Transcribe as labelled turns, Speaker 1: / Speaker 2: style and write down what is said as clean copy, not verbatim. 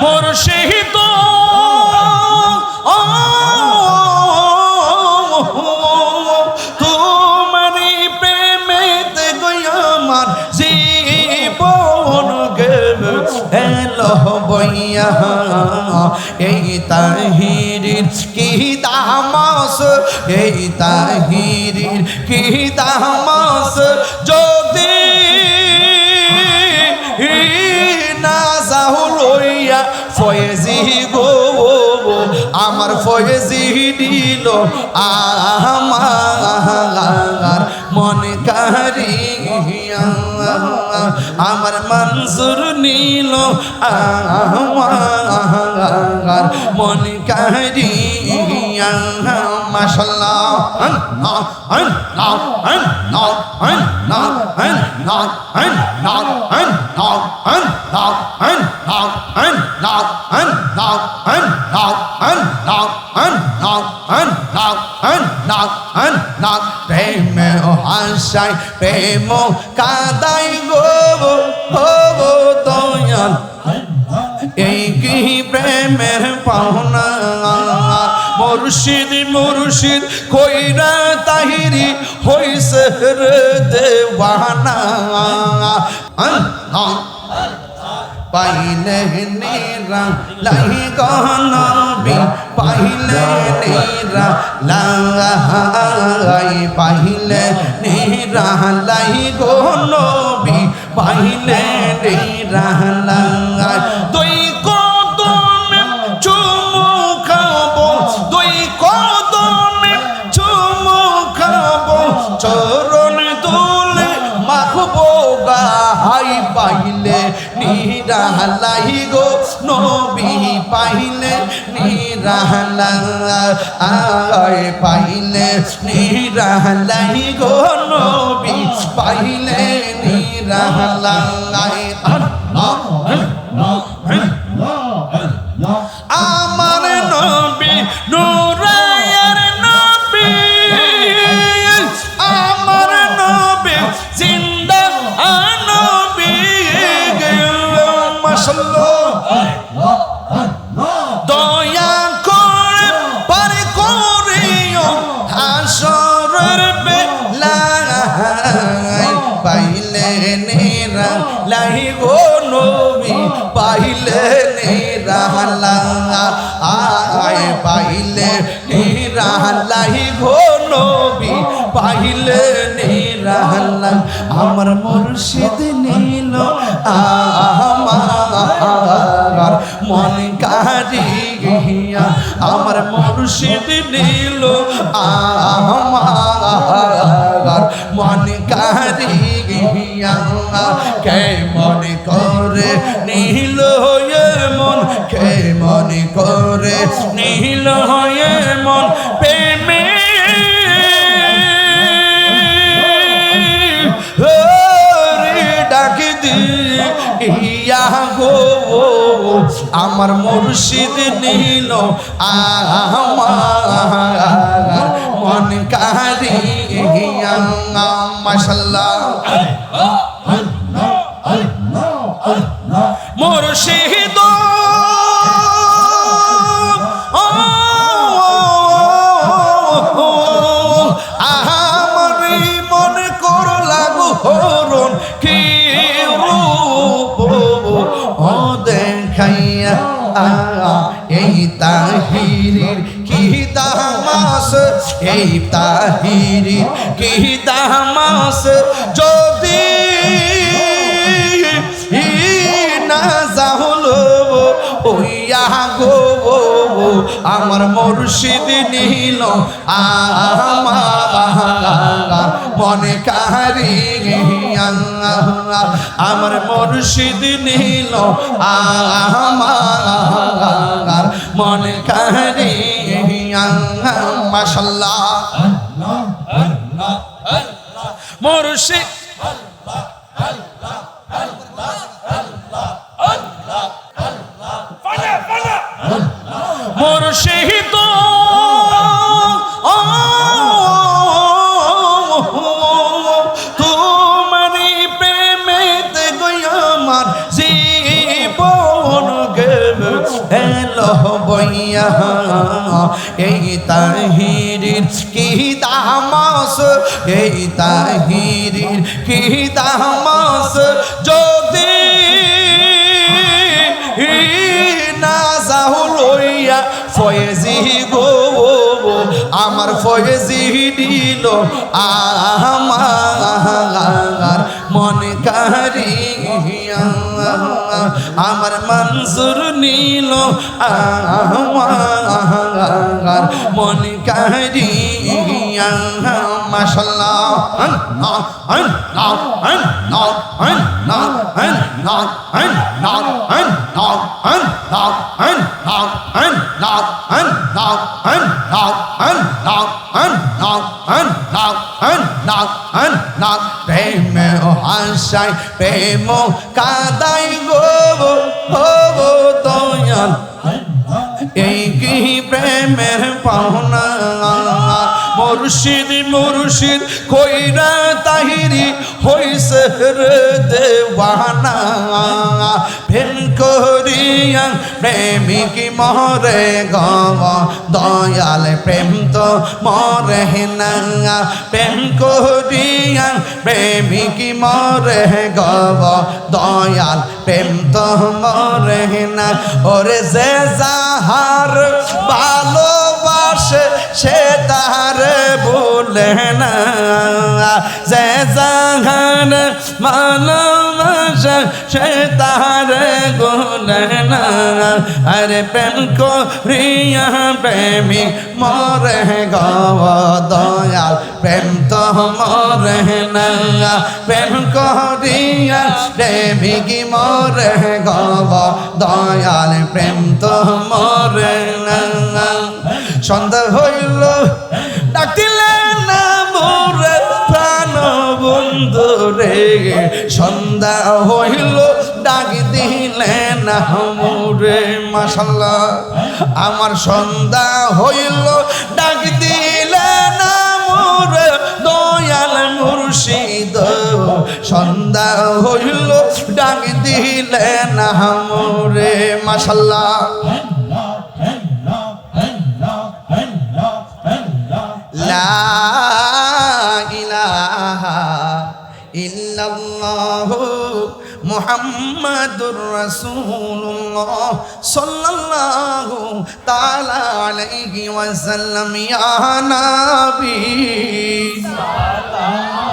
Speaker 1: মুর্শিদ তোমারি প্রেমেতে গয়া আমার জীবন এলো বইয়া এই তাহিরির কি দামাস এই তাহিরির কি দামাস যদি না যাও লইয়া ফয়েজি গো আমার ফয়েজি দিল আমার মন কারিয়া আমার মনসুর নীল আমার মন কারিয়া মাশাআল্লাহ প্রেম হাসাই প্রেম কাদাই গো দয়াল এই কি প্রেমের পাওনা মুর্শিদ মুর্শিদ কইরা তাহিরি হইছে রে দেওয়ানা পাইলে নেরা লাই গনবি পাইলে নেরা লাই পাইলে নেরা লাই গনবি পাইলে নেরা লাই দুই কদমে চুমু খাবো দুই কদমে চুমু খাবো চরণ দুলে মাখবো গাই পাইলে নিরালাই গো নবী পাইলে নিরালাই পাইলে নিরালাই গো নবী পাইলে নিরালাই আমার নবী নূরায়ের নবী আমার নবী জিন্দা নবী মাশাআল্লাহ দয়া করে পার করিও হাসরের বেলায় পাইলে নেরা লাই গো নবী পাইলে নেরা আয় পাইলে নেরা লাই গো নবী পাইলে নেরা আমার মুর্শিদ নীল আমার মন কারিয়া আমার মুর্শিদ নীল আমার মন কারিয়া কে মন করে নীল হয়ে মন কে মন করে নীল হয়ে মন প্রেমে ডাকি দি ইয়া গো আমার মুর্শিদ নীল আমার মন কারিয়া মাশাআল্লাহ মুর্শিদ আমার মন কর লাগু হরণ কি রূপ ও দেখাইয়া এই তাহিরির কি দামাস এই তাহিরির কি দামাস যদি না যাহলো ওইয়া গো আমার মুর্শিদ নীল আমার মনে কারিয়া আমার মুর্শিদ নীল আমার মনে কারিয়া মাশাআল্লাহ মুর্শিদ মুর্শিদ তোমারি প্রেমেতে গয়া আমার জীবন এলো বইয়া এই তাহিরির কি দামাস এই তাহিরির কি দামাস যদি না যাও লইয়া ফয়েজি গো আমার ফয়েজি দিল আমার মন কারিয়া আমার মনসুর নীল আমার মন কারিয়া মাশাআল্লাহ প্রেম হাসাই প্রেম কাদাই গো দয়াল এই কি প্রেমের পাওনা মুর্শিদ মুর্শিদ কইরা তাহিরি হইছে রে দেওয়ানা প্রেম করিয়া প্রেমিক মরে গব দয়াল প্রেম তো মরে না প্রেম করিয়া প্রেমিক মরে গব দয়াল প্রেম তো মরে না ওরে যে যাহার ভালোবাসে সে তার বলে না যে যাহার ভালোবাসে সে তার বলে না আরে প্রেম করিয়া প্রেমিক মরে গব দয়াল প্রেম তো মরে না প্রেম করিয়া প্রেমিক মরে গব দয়াল প্রেম তো মরে না সন্ধ্যা হইল ডাক দিলে না মোরে প্রাণ বন্ধু রে সন্ধ্যা হইল ডাক দিলে না মোরে মাশাআল্লাহ আমার সন্ধ্যা হইল ডাক দিলে না মোরে দয়াল মুর্শিদ সন্ধ্যা হইল ডাক দিলে না মোরে মাশাআল্লাহ লা ইলাহা ইল্লাল্লাহু মুহাম্মাদুর রাসূলুল্লাহ সাল্লাল্লাহু তাআলা আলাইহি ওয়াসাল্লাম ইয়া নবী সাল্লাল্লাহু